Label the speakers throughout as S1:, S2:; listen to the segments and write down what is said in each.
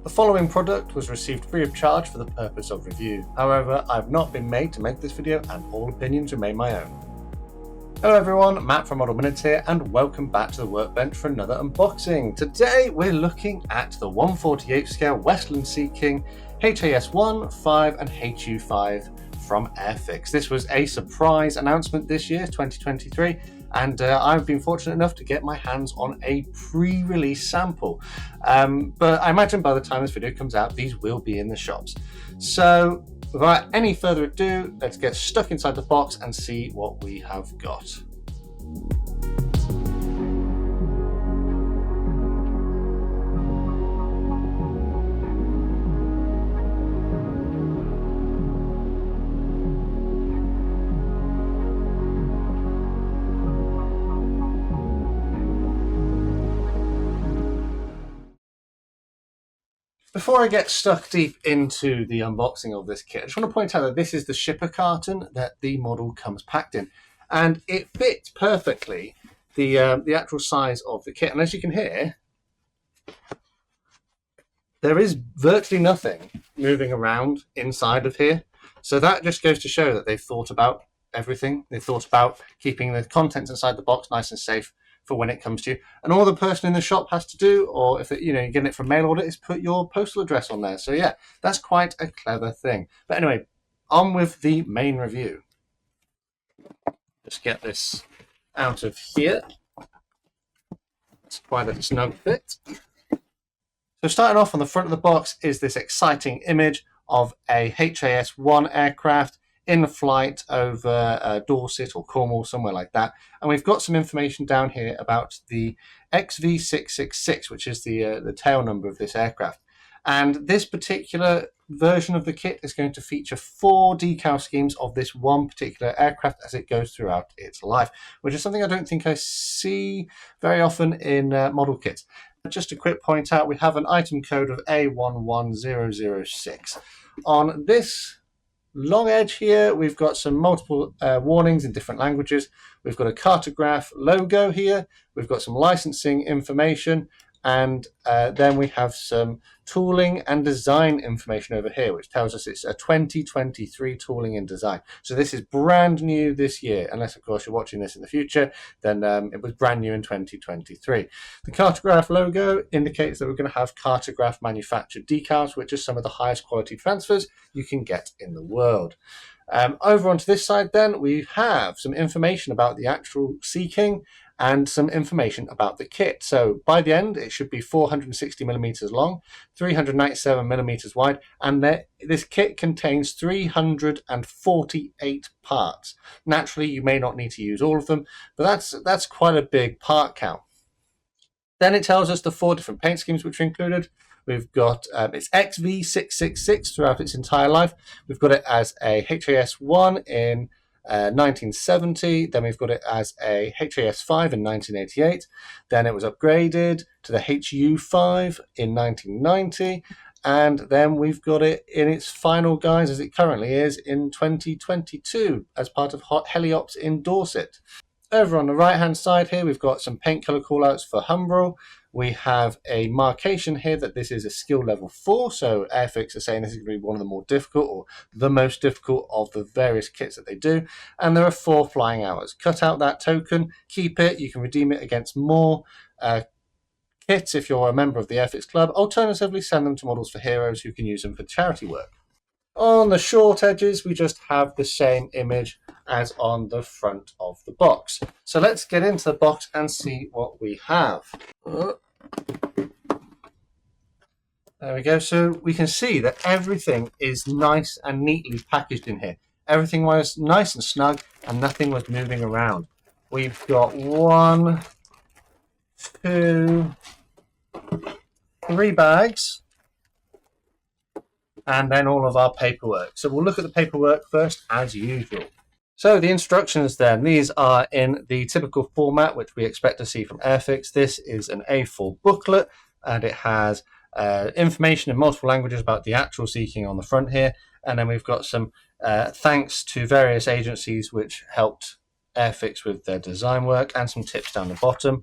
S1: The following product was received free of charge for the purpose of review. However, I've not been made to make this video and all opinions remain my own. Hello everyone, Matt from Model Minutes here and welcome back to the workbench for another unboxing. Today we're looking at the 1/48 scale Westland Seaking HAS.1, and HU.5 from Airfix. This was a surprise announcement this year, 2023, and I've been fortunate enough to get my hands on a pre-release sample. But I imagine by the time this video comes out, these will be in the shops. So without any further ado, let's get stuck inside the box and see what we have got. Before I get stuck deep into the unboxing of this kit, I just want to point out that this is the shipper carton that the model comes packed in, and it fits perfectly the actual size of the kit. And as you can hear, there is virtually nothing moving around inside of here. So that just goes to show that they've thought about everything. They've thought about keeping the contents inside the box nice and safe for when it comes to you. And all the person in the shop has to do, or if you're getting it from mail order, is put your postal address on there. So yeah, that's quite a clever thing. But anyway, on with the main review. Just get this out of here. It's quite a snug fit. So starting off on the front of the box is this exciting image of a HAS.1 aircraft in flight over Dorset or Cornwall, somewhere like that. And we've got some information down here about the XV666, which is the tail number of this aircraft. And this particular version of the kit is going to feature 4 decal schemes of this one particular aircraft as it goes throughout its life, which is something I don't think I see very often in model kits. Just a quick point out, we have an item code of A11006. On this long edge here, we've got some multiple warnings in different languages. We've got a Cartograph logo here. We've got some licensing information. And then we have some tooling and design information over here, which tells us it's a 2023 tooling and design. So this is brand new this year, unless, of course, you're watching this in the future, then it was brand new in 2023. The Cartograph logo indicates that we're going to have Cartograph manufactured decals, which are some of the highest quality transfers you can get in the world. Over onto this side then, we have some information about the actual Seaking and some information about the kit. So by the end, it should be 460 millimeters long, 397 millimeters wide, and this kit contains 348 parts. Naturally, you may not need to use all of them, but that's quite a big part count. Then it tells us the 4 different paint schemes which are included. We've got it's XV666 throughout its entire life. We've got it as a HAS.1 in 1970, then we've got it as a HAS.5 in 1988, then it was upgraded to the HU.5 in 1990, and then we've got it in its final guise as it currently is in 2022 as part of Heliops in Dorset. Over on the right hand side here, we've got some paint colour callouts for Humbrol. We have a marcation here that this is a skill level 4, so Airfix are saying this is going to be one of the more difficult or the most difficult of the various kits that they do. And there are 4 flying hours. Cut out that token, keep it, you can redeem it against more kits if you're a member of the Airfix Club. Alternatively, send them to Models for Heroes who can use them for charity work. On the short edges, we just have the same image as on the front of the box. So let's get into the box and see what we have. There we go. So we can see that everything is nice and neatly packaged in here. Everything was nice and snug and nothing was moving around. We've got 1, 2, 3 bags, and then all of our paperwork. So we'll look at the paperwork first, as usual. So the instructions then, these are in the typical format which we expect to see from Airfix. This is an A4 booklet, and it has information in multiple languages about the actual Seaking on the front here. And then we've got some thanks to various agencies which helped Airfix with their design work, and some tips down the bottom.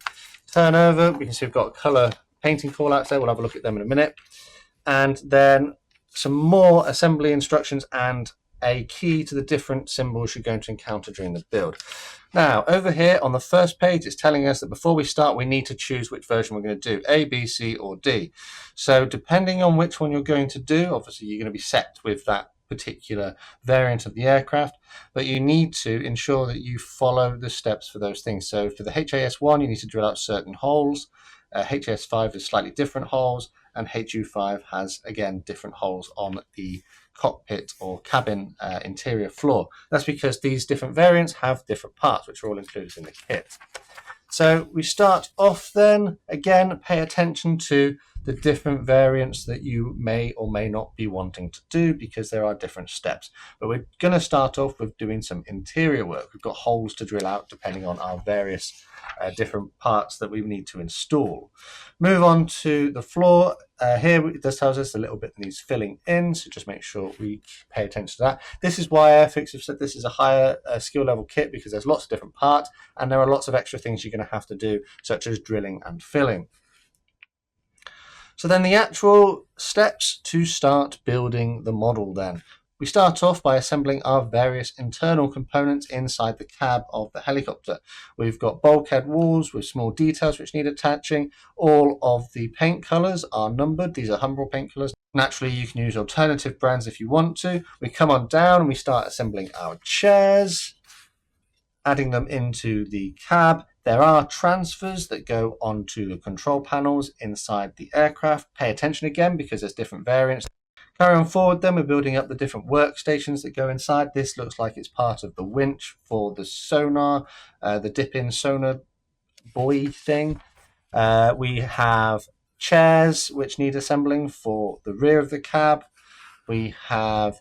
S1: Turn over, we can see we've got colour painting callouts there. We'll have a look at them in a minute. and then some more assembly instructions and a key to the different symbols you're going to encounter during the build. Now, over here on the first page, it's telling us that before we start, we need to choose which version we're going to do, A, B, C, or D. So depending on which one you're going to do, obviously you're going to be set with that particular variant of the aircraft, but you need to ensure that you follow the steps for those things. So for the HAS.1, you need to drill out certain holes. HAS.5 is slightly different holes, and HU.5 has, again, different holes on the cockpit or cabin interior floor. That's because these different variants have different parts, which are all included in the kit. So we start off then, again, pay attention to the different variants that you may or may not be wanting to do, because there are different steps. But we're going to start off with doing some interior work. We've got holes to drill out depending on our various different parts that we need to install. Move on to the floor. Here this tells us a little bit that needs filling in, so just make sure we pay attention to that. This is why Airfix have said this is a higher skill level kit, because there's lots of different parts and there are lots of extra things you're going to have to do, such as drilling and filling. So then the actual steps to start building the model then. We start off by assembling our various internal components inside the cab of the helicopter. We've got bulkhead walls with small details which need attaching. All of the paint colours are numbered. These are Humbrol paint colours. Naturally, you can use alternative brands if you want to. We come on down and we start assembling our chairs, adding them into the cab. There are transfers that go onto the control panels inside the aircraft. Pay attention again, because there's different variants. Carry on forward then, we're building up the different workstations that go inside. This looks like it's part of the winch for the sonar, the dip-in sonar buoy thing. We have chairs which need assembling for the rear of the cab. We have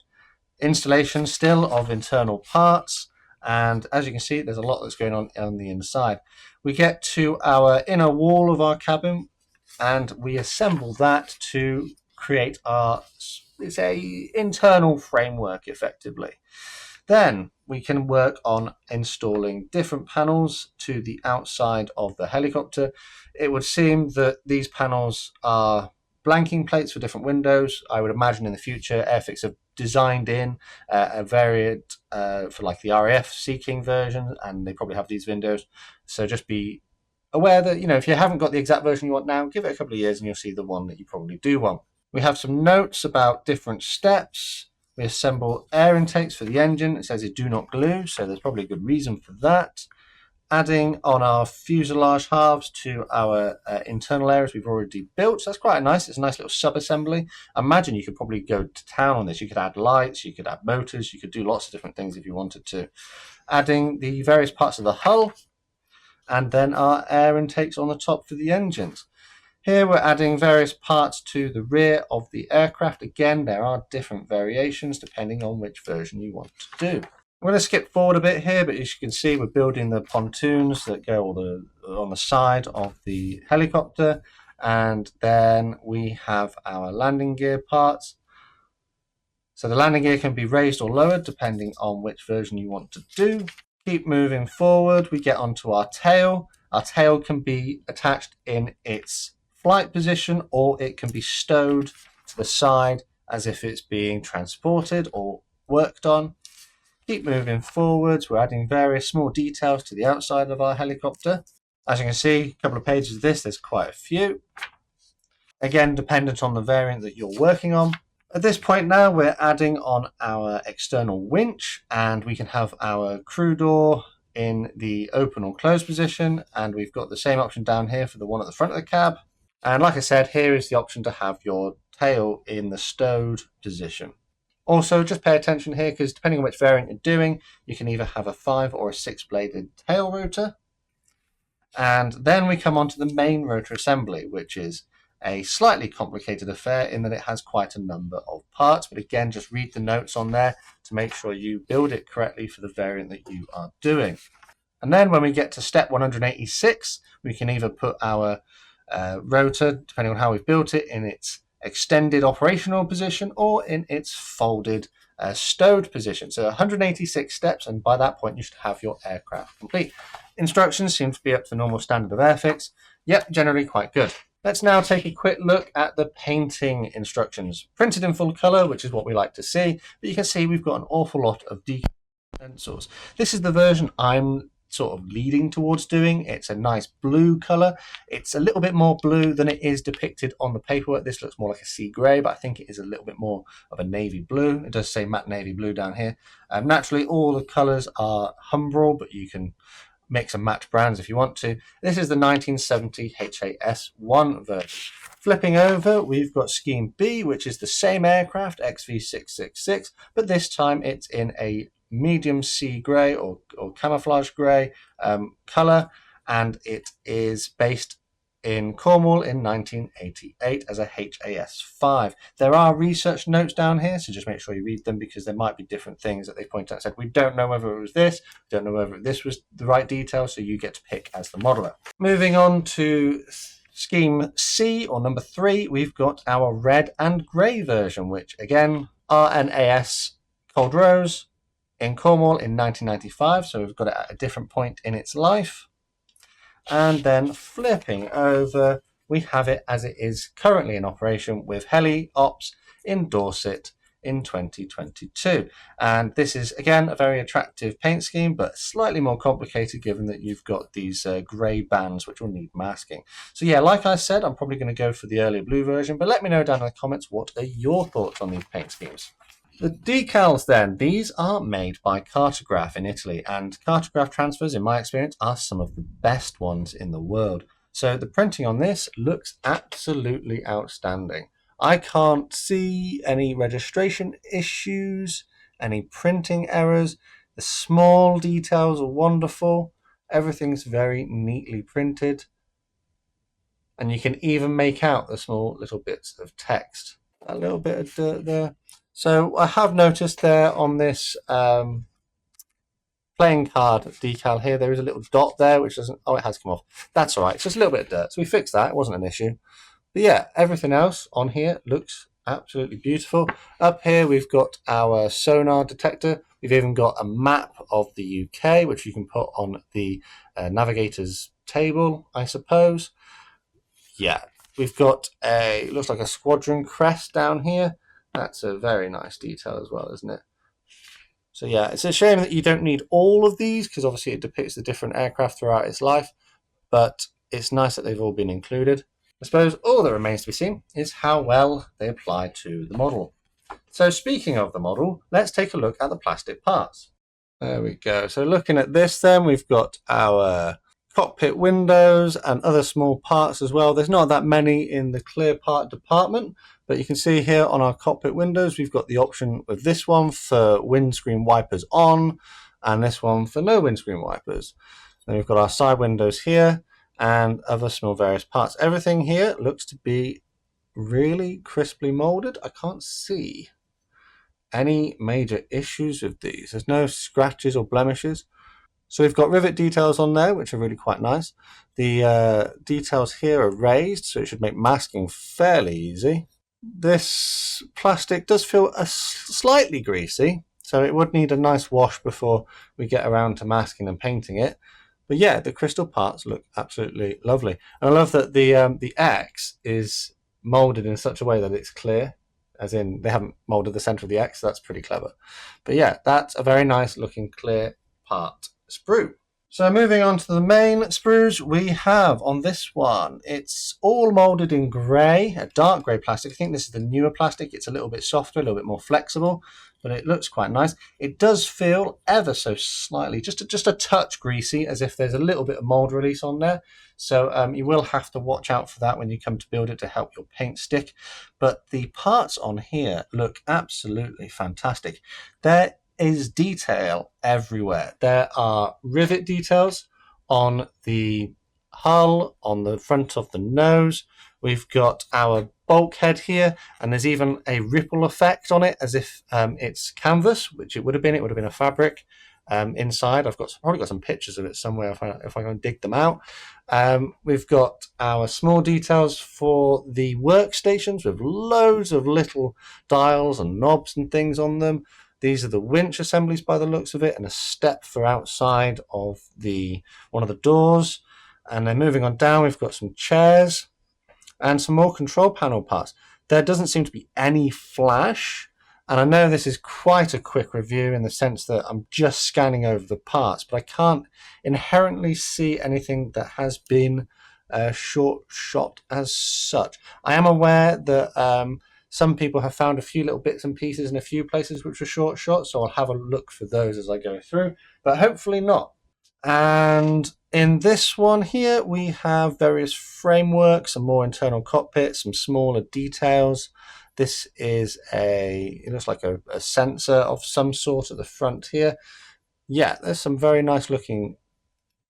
S1: installation still of internal parts. And as you can see, there's a lot that's going on the inside. We get to our inner wall of our cabin and we assemble that to create our, it's a internal framework effectively. Then we can work on installing different panels to the outside of the helicopter. It would seem that these panels are blanking plates for different windows. I would imagine in the future Airfix have designed in a variant for like the RAF Seaking version, and they probably have these windows. So just be aware that, you know, if you haven't got the exact version you want now, give it a couple of years and you'll see the one that you probably do want. We have some notes about different steps. We assemble air intakes for the engine. It says they do not glue, so there's probably a good reason for that. Adding on our fuselage halves to our internal areas we've already built. So that's quite nice. It's a nice little sub-assembly. Imagine you could probably go to town on this. You could add lights, you could add motors, you could do lots of different things if you wanted to. Adding the various parts of the hull, and then our air intakes on the top for the engines. Here we're adding various parts to the rear of the aircraft. Again, there are different variations depending on which version you want to do. I'm going to skip forward a bit here, but as you can see, we're building the pontoons that go on the side of the helicopter, and then we have our landing gear parts. So the landing gear can be raised or lowered depending on which version you want to do. Keep moving forward, we get onto our tail. Our tail can be attached in its flight position, or it can be stowed to the side as if it's being transported or worked on. Keep moving forwards, we're adding various small details to the outside of our helicopter. As you can see, a couple of pages of this, there's quite a few. Again, dependent on the variant that you're working on. At this point now, we're adding on our external winch, and we can have our crew door in the open or closed position, and we've got the same option down here for the one at the front of the cab. And like I said, here is the option to have your tail in the stowed position. Also, just pay attention here, because depending on which variant you're doing, you can either have a 5 or a 6-bladed tail rotor. And then we come on to the main rotor assembly, which is a slightly complicated affair in that it has quite a number of parts. But again, just read the notes on there to make sure you build it correctly for the variant that you are doing. And then when we get to step 186, we can either put our rotor, depending on how we've built it, in its extended operational position or in its folded stowed position. So 186 steps, and by that point you should have your aircraft complete. Instructions seem to be up to the normal standard of Airfix. Yep, generally quite good. Let's now take a quick look at the painting instructions. Printed in full colour, which is what we like to see, but you can see we've got an awful lot of decal pencils. This is the version I'm sort of leading towards doing. It's a nice blue colour. It's a little bit more blue than it is depicted on the paperwork. This looks more like a sea grey, but I think it is a little bit more of a navy blue. It does say matte navy blue down here. Naturally, all the colours are Humbrol, but you can mix and match brands if you want to. This is the 1970 HAS.1 version. Flipping over, we've got Scheme B, which is the same aircraft, XV666, but this time it's in a medium sea grey or camouflage grey colour, and it is based in Cornwall in 1988 as a HAS.5. There are research notes down here, so just make sure you read them because there might be different things that they point out. Said we don't know whether it was this, don't know whether this was the right detail, so you get to pick as the modeler. Moving on to Scheme C, or number 3, we've got our red and grey version, which again, RNAS Cold Rose in Cornwall in 1995, so we've got it at a different point in its life. And then flipping over, we have it as it is currently in operation with Heli Ops in Dorset in 2022. And this is, again, a very attractive paint scheme, but slightly more complicated given that you've got these grey bands which will need masking. So yeah, like I said, I'm probably going to go for the earlier blue version, but let me know down in the comments what are your thoughts on these paint schemes. The decals then, these are made by Cartograph in Italy, and Cartograph transfers, in my experience, are some of the best ones in the world. So the printing on this looks absolutely outstanding. I can't see any registration issues, any printing errors. The small details are wonderful. Everything's very neatly printed. And you can even make out the small little bits of text. A little bit of dirt there. So I have noticed there on this playing card decal here, there is a little dot there, which doesn't, oh, it has come off. That's all right, it's just a little bit of dirt. So we fixed that, it wasn't an issue. But yeah, everything else on here looks absolutely beautiful. Up here, we've got our sonar detector. We've even got a map of the UK, which you can put on the navigator's table, I suppose. Yeah, we've got a, looks like a squadron crest down here. That's a very nice detail as well, isn't it? So yeah, it's a shame that you don't need all of these because obviously it depicts the different aircraft throughout its life, but it's nice that they've all been included. I suppose all that remains to be seen is how well they apply to the model. So speaking of the model, let's take a look at the plastic parts. There we go. So looking at this then, we've got our cockpit windows and other small parts as well. There's not that many in the clear part department, but you can see here on our cockpit windows, we've got the option of this one for windscreen wipers on and this one for no windscreen wipers. Then we've got our side windows here and other small various parts. Everything here looks to be really crisply molded. I can't see any major issues with these. There's no scratches or blemishes. So we've got rivet details on there, which are really quite nice. The details here are raised, so it should make masking fairly easy. This plastic does feel slightly greasy, so it would need a nice wash before we get around to masking and painting it. But yeah, the crystal parts look absolutely lovely. And I love that the X is molded in such a way that it's clear, as in they haven't molded the center of the X, so that's pretty clever. But yeah, that's a very nice looking clear part sprue. So moving on to the main sprues, we have on this one, it's all molded in grey, a dark grey plastic. I think this is the newer plastic. It's a little bit softer, a little bit more flexible, but it looks quite nice. It does feel ever so slightly, just a touch greasy, as if there's a little bit of mold release on there. So you will have to watch out for that when you come to build it to help your paint stick. But the parts on here look absolutely fantastic. There is detail everywhere. There are rivet details on the hull, on the front of the nose. We've got our bulkhead here, and there's even a ripple effect on it as if it's canvas, which it would have been. It would have been a fabric. Inside, I've probably got some pictures of it somewhere if I can dig them out. We've got our small details for the workstations with loads of little dials and knobs and things on them. These are the winch assemblies by the looks of it, and a step for outside of one of the doors. And then moving on down, we've got some chairs. and some more control panel parts. There doesn't seem to be any flash, and I know this is quite a quick review in the sense that I'm just scanning over the parts, but I can't inherently see anything that has been short shot as such. I am aware that some people have found a few little bits and pieces in a few places which were short shot, so I'll have a look for those as I go through, but hopefully not. And in this one here, we have various frameworks, some more internal cockpits, some smaller details. This is it looks like a sensor of some sort at the front here. Yeah, there's some very nice looking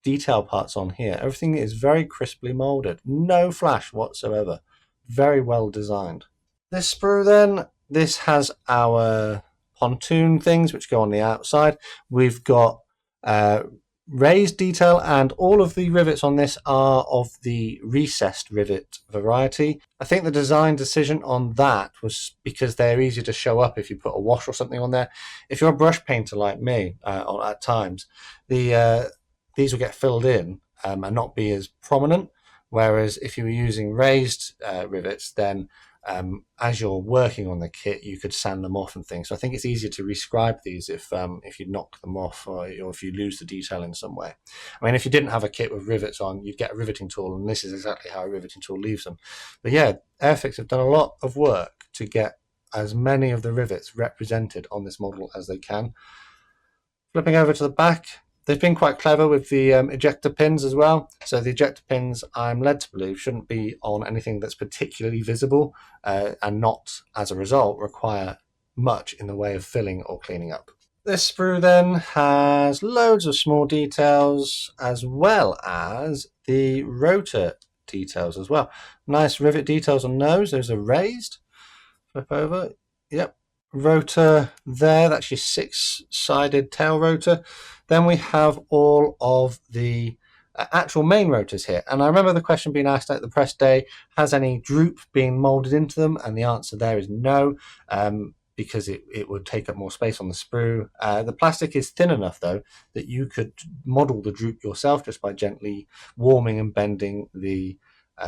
S1: detail parts on here. Everything is very crisply molded, no flash whatsoever. Very well designed. This sprue then, this has our pontoon things which go on the outside. We've got raised detail, and all of the rivets on this are of the recessed rivet variety. I think the design decision on that was because they're easier to show up if you put a wash or something on there. If you're a brush painter like me, at times, these will get filled in and not be as prominent, whereas if you were using raised rivets, then as you're working on the kit, you could sand them off and things. So I think it's easier to rescribe these if you knock them off or if you lose the detail in some way. I mean, if you didn't have a kit with rivets on, you'd get a riveting tool, and this is exactly how a riveting tool leaves them. But yeah, Airfix have done a lot of work to get as many of the rivets represented on this model as they can. Flipping over to the back, they've been quite clever with the ejector pins as well. So the ejector pins, I'm led to believe, shouldn't be on anything that's particularly visible and not, as a result, require much in the way of filling or cleaning up. This sprue then has loads of small details as well as the rotor details as well. Nice rivet details on those. Those are raised. Flip over. Yep. Rotor there, that's your 6-sided tail rotor. Then we have all of the actual main rotors here, and I remember the question being asked at the press day, has any droop been molded into them, and the answer there is no, because it would take up more space on the sprue. The plastic is thin enough though that you could model the droop yourself just by gently warming and bending the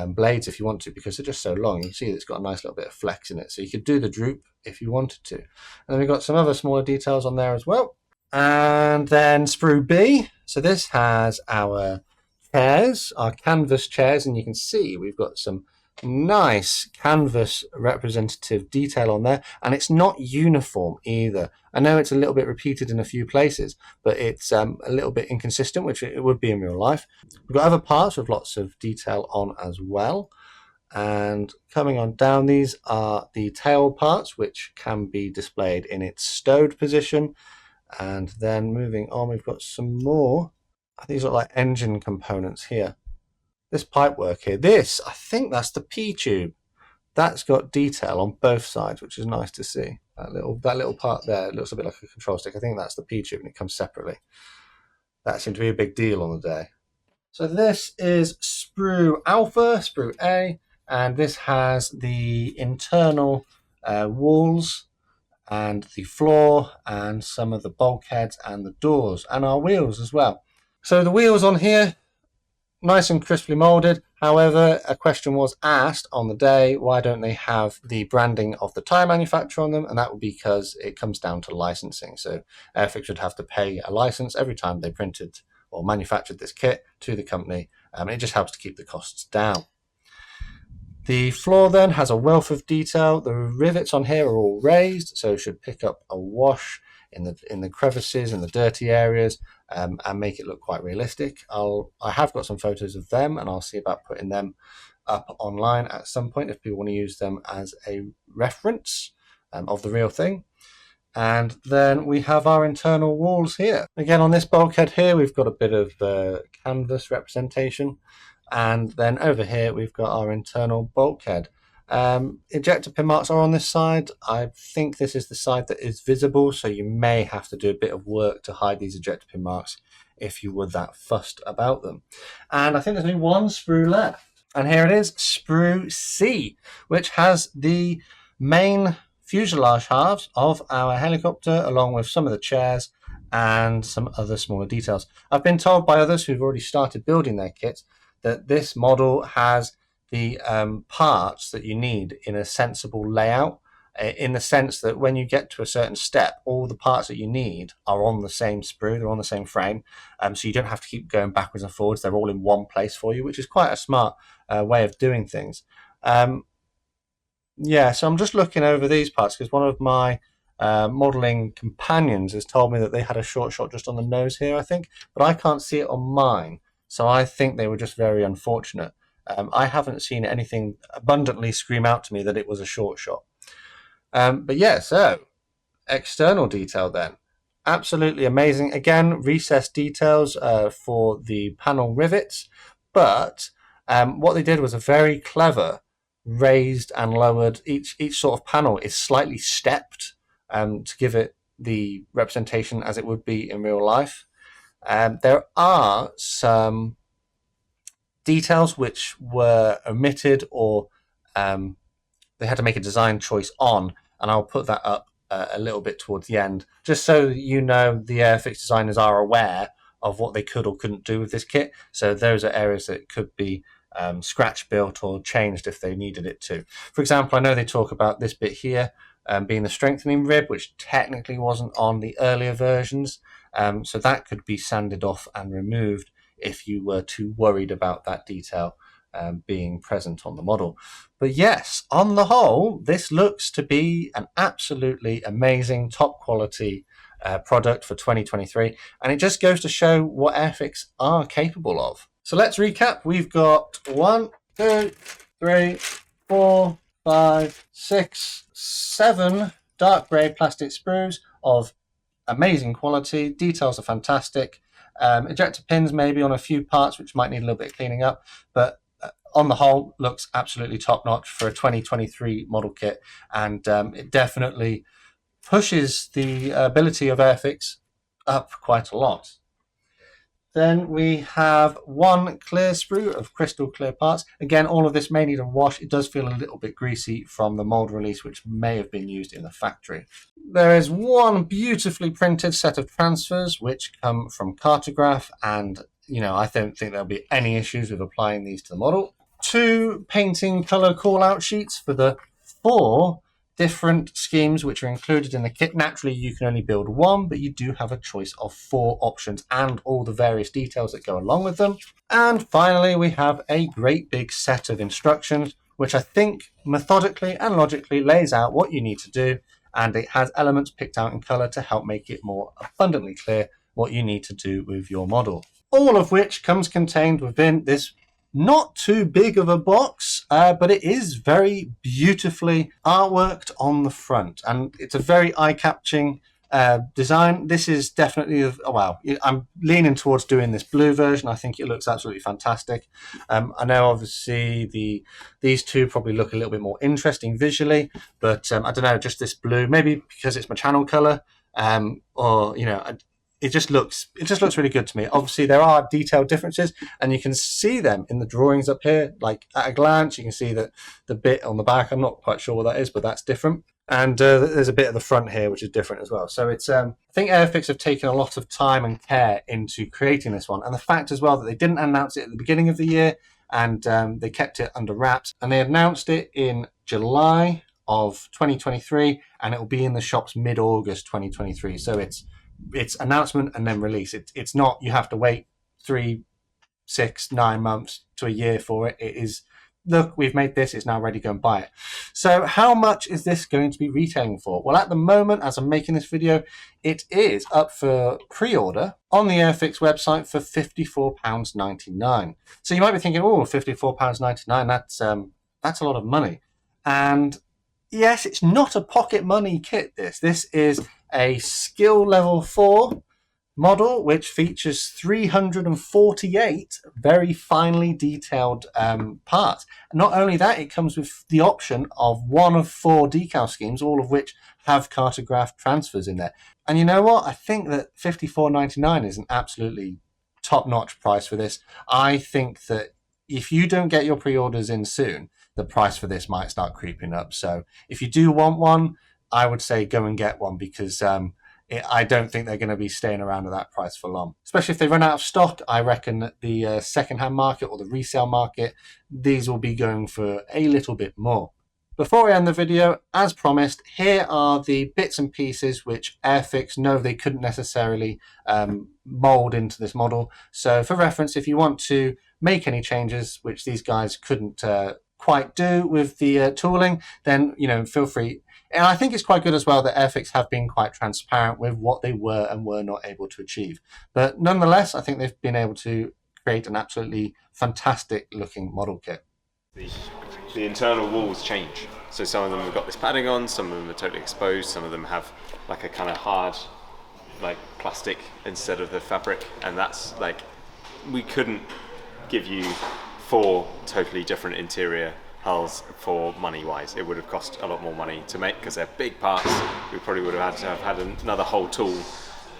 S1: blades if you want to, because they're just so long. You can see it's got a nice little bit of flex in it, so you could do the droop if you wanted to. And then we've got some other smaller details on there as well. And then sprue B, so this has our chairs, our canvas chairs, and you can see we've got some nice canvas representative detail on there, and it's not uniform either. I know it's a little bit repeated in a few places, but it's a little bit inconsistent, which it would be in real life. We've got other parts with lots of detail on as well. And coming on down, these are the tail parts, which can be displayed in its stowed position. And then moving on, we've got some more. These look like engine components here. This pipework here, I think that's the P tube. That's got detail on both sides, which is nice to see. That little part there, it looks a bit like a control stick. I think that's the P tube, and it comes separately. That seemed to be a big deal on the day. So this is sprue alpha, sprue A, and this has the internal walls and the floor and some of the bulkheads and the doors and our wheels as well. So the wheels on here, nice and crisply molded. However, a question was asked on the day, why don't they have the branding of the tyre manufacturer on them? And that would be because it comes down to licensing. So Airfix would have to pay a license every time they printed or manufactured this kit to the company. It just helps to keep the costs down. The floor then has a wealth of detail. The rivets on here are all raised, so it should pick up a wash in the crevices and the dirty areas, and make it look quite realistic. I have got some photos of them, and I'll see about putting them up online at some point if people want to use them as a reference of the real thing. And then we have our internal walls here. Again, on this bulkhead here, we've got a bit of canvas representation. And then over here, we've got our internal bulkhead. Ejector pin marks are on this side. I think this is the side that is visible, so you may have to do a bit of work to hide these ejector pin marks if you were that fussed about them. And I think there's only one sprue left. And here it is, sprue C, which has the main fuselage halves of our helicopter, along with some of the chairs and some other smaller details. I've been told by others who've already started building their kits that this model has the parts that you need in a sensible layout, in the sense that when you get to a certain step, all the parts that you need are on the same sprue, they're on the same frame, so you don't have to keep going backwards and forwards. They're all in one place for you, which is quite a smart way of doing things. Yeah, so I'm just looking over these parts because one of my modeling companions has told me that they had a short shot just on the nose here, I think, but I can't see it on mine, so I think they were just very unfortunate. I haven't seen anything abundantly scream out to me that it was a short shot. But yeah, so external detail then. Absolutely amazing. Again, recessed details for the panel rivets, but what they did was a very clever raised and lowered. Each sort of panel is slightly stepped to give it the representation as it would be in real life. There are some details which were omitted, or they had to make a design choice on, and I'll put that up a little bit towards the end, just so that you know the Airfix designers are aware of what they could or couldn't do with this kit. So those are areas that could be scratch built or changed if they needed it to. For example, I know they talk about this bit here being the strengthening rib, which technically wasn't on the earlier versions, so that could be sanded off and removed if you were too worried about that detail being present on the model. But yes, on the whole, this looks to be an absolutely amazing, top quality product for 2023, and it just goes to show what Airfix are capable of. So let's recap. We've got 1, 2, 3, 4, 5, 6, 7 dark grey plastic sprues of amazing quality. Details are fantastic. Ejector pins maybe on a few parts which might need a little bit of cleaning up, but on the whole looks absolutely top notch for a 2023 model kit, and it definitely pushes the ability of Airfix up quite a lot. Then we have 1 clear sprue of crystal clear parts. Again, all of this may need a wash. It does feel a little bit greasy from the mold release, which may have been used in the factory. There is 1 beautifully printed set of transfers, which come from Cartograph, and I don't think there'll be any issues with applying these to the model. 2 painting color call-out sheets for the 4 different schemes which are included in the kit. Naturally, you can only build 1, but you do have a choice of 4 options and all the various details that go along with them. And finally, we have a great big set of instructions, which I think methodically and logically lays out what you need to do, and it has elements picked out in color to help make it more abundantly clear what you need to do with your model. All of which comes contained within this not too big of a box, but it is very beautifully artworked on the front, and it's a very eye-catching design. This is definitely, wow, I'm leaning towards doing this blue version. I think it looks absolutely fantastic. I know obviously these two probably look a little bit more interesting visually, but I don't know, just this blue, maybe because it's my channel color, or it just looks really good to me. Obviously, there are detailed differences, and you can see them in the drawings up here. Like at a glance, you can see that the bit on the back, I'm not quite sure what that is, but that's different. And there's a bit of the front here, which is different as well. So it's, I think Airfix have taken a lot of time and care into creating this one. And the fact as well that they didn't announce it at the beginning of the year, and they kept it under wraps. And they announced it in July of 2023, and it will be in the shops mid-August 2023. So it's announcement and then release. It's not you have to wait 3, 6, 9 months to a year for it. It is, look, we've made this, it's now ready, go and buy it. So how much is this going to be retailing for? Well, at the moment, as I'm making this video, it is up for pre-order on the Airfix website for £54.99. So you might be thinking, oh, £54.99, that's a lot of money. And yes, it's not a pocket money kit, this is a skill level 4 model, which features 348 very finely detailed parts. Not only that, it comes with the option of 1 of 4 decal schemes, all of which have Cartograph transfers in there. And you know what? I think that £54.99 is an absolutely top-notch price for this. I think that if you don't get your pre-orders in soon, the price for this might start creeping up. So if you do want one, I would say go and get one, because I don't think they're going to be staying around at that price for long. Especially if they run out of stock, I reckon that the second-hand market or the resale market, these will be going for a little bit more. Before I end the video, as promised, here are the bits and pieces which Airfix know they couldn't necessarily mold into this model. So for reference, if you want to make any changes, which these guys couldn't quite do with the tooling, then feel free. And I think it's quite good as well that Airfix have been quite transparent with what they were and were not able to achieve. But nonetheless, I think they've been able to create an absolutely fantastic looking model kit.
S2: The internal walls change. So some of them have got this padding on, some of them are totally exposed, some of them have like a kind of hard like plastic instead of the fabric, and that's like, we couldn't give you 4 totally different interior hulls for money wise. It would have cost a lot more money to make because they're big parts. We probably would have had to have had another whole tool,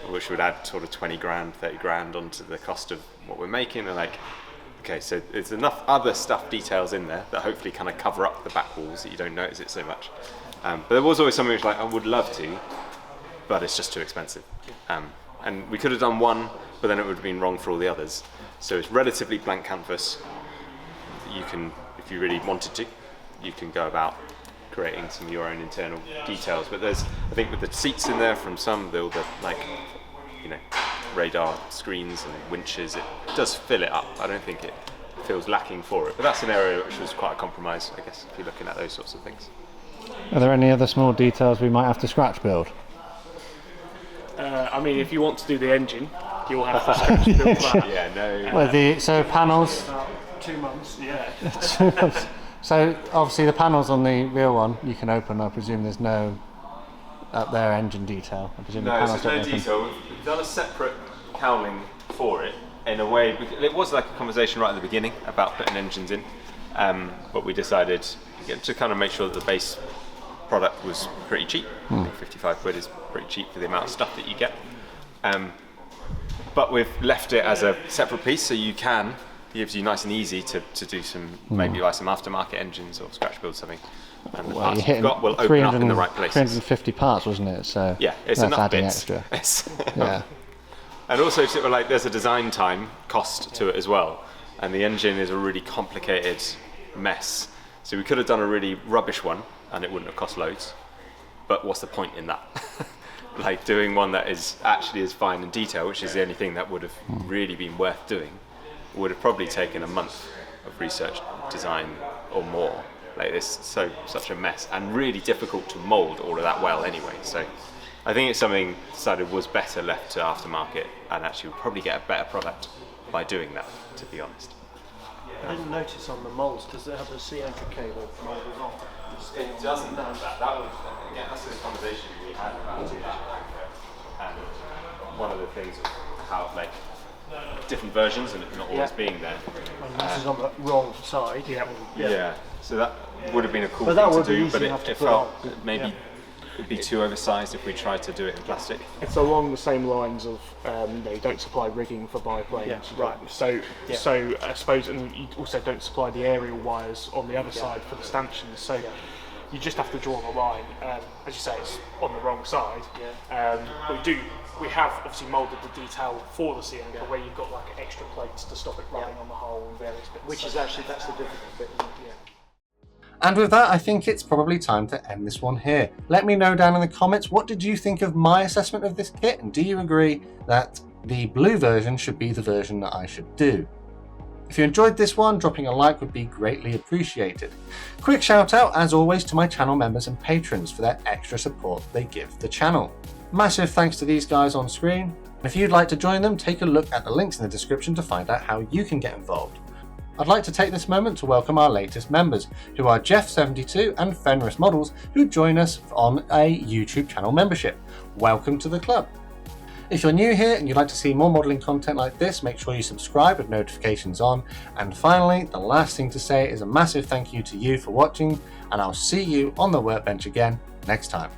S2: which would add sort of 20 grand, 30 grand onto the cost of what we're making. And like, okay, so there's enough other stuff, details in there that hopefully kind of cover up the back walls that you don't notice it so much. But there was always something which like I would love to, but it's just too expensive. And we could have done one, but then it would have been wrong for all the others. So it's relatively blank canvas. You can, if you really wanted to, you can go about creating some of your own internal details. But there's, I think with the seats in there from some, the like, radar screens and winches, it does fill it up. I don't think it feels lacking for it, but that's an area which was quite a compromise, I guess, if you're looking at those sorts of things.
S1: Are there any other small details we might have to scratch build?
S3: I mean, if you want to do the engine, you'll have to scratch build that.
S2: Yeah, no.
S1: Well, so panels.
S3: About 2 months, yeah.
S1: 2 months. So obviously the panels on the real one you can open. I presume there's no up there engine detail. I presume
S2: No,
S1: the panels
S2: so no
S1: don't open.
S2: detail. We've done a separate cowling for it in a way. It was like a conversation right at the beginning about putting engines in, but we decided to kind of make sure that the base product was pretty cheap. I think 55 quid is pretty cheap for the amount of stuff that you get. But we've left it as a separate piece, so it gives you nice and easy to do some, maybe buy some aftermarket engines or scratch build something. And the parts you've got will open up in the right places.
S1: 350 parts, wasn't it? So
S2: yeah, it's
S1: that's
S2: enough
S1: adding
S2: bits.
S1: Extra. Yeah.
S2: And also, like, there's a design time cost to it as well. And the engine is a really complicated mess. So we could have done a really rubbish one, and it wouldn't have cost loads. But what's the point in that? Like, doing one that is actually as fine in detail, which is the only thing that would have really been worth doing, would have probably taken a month of research, design, or more. Like, it's such a mess and really difficult to mould all of that well anyway. So I think it's something decided was better left to aftermarket, and actually would probably get a better product by doing that, to be honest.
S3: I didn't notice on the moulds, does it have a sea anchor cable moulded on?
S2: It doesn't have that. That was, again, that's the conversation we had about it. And one of the things of how, like, different versions and it not always being there.
S3: And this is on the wrong side.
S2: Yeah. So that would have been a cool thing to do, but it felt maybe it'd be too oversized if we tried to do it in plastic.
S3: It's along the same lines of you don't supply rigging for biplanes. Yeah, right. So I suppose, and you also don't supply the aerial wires on the other side for the stanchions. So you just have to draw the line. As you say, it's on the wrong side. We have obviously moulded the detail for the sea anchor where you've got like extra plates to stop it running on the hull and various bits.
S4: Which is actually, that's the difficult bit, isn't it?
S1: And with that, I think it's probably time to end this one here. Let me know down in the comments, what did you think of my assessment of this kit? And do you agree that the blue version should be the version that I should do? If you enjoyed this one, dropping a like would be greatly appreciated. Quick shout out, as always, to my channel members and patrons for their extra support they give the channel. Massive thanks to these guys on screen. And if you'd like to join them, take a look at the links in the description to find out how you can get involved. I'd like to take this moment to welcome our latest members, who are Jeff72 and Fenris Models, who join us on a YouTube channel membership. Welcome to the club. If you're new here and you'd like to see more modelling content like this, make sure you subscribe with notifications on. And finally, the last thing to say is a massive thank you to you for watching, and I'll see you on the workbench again next time.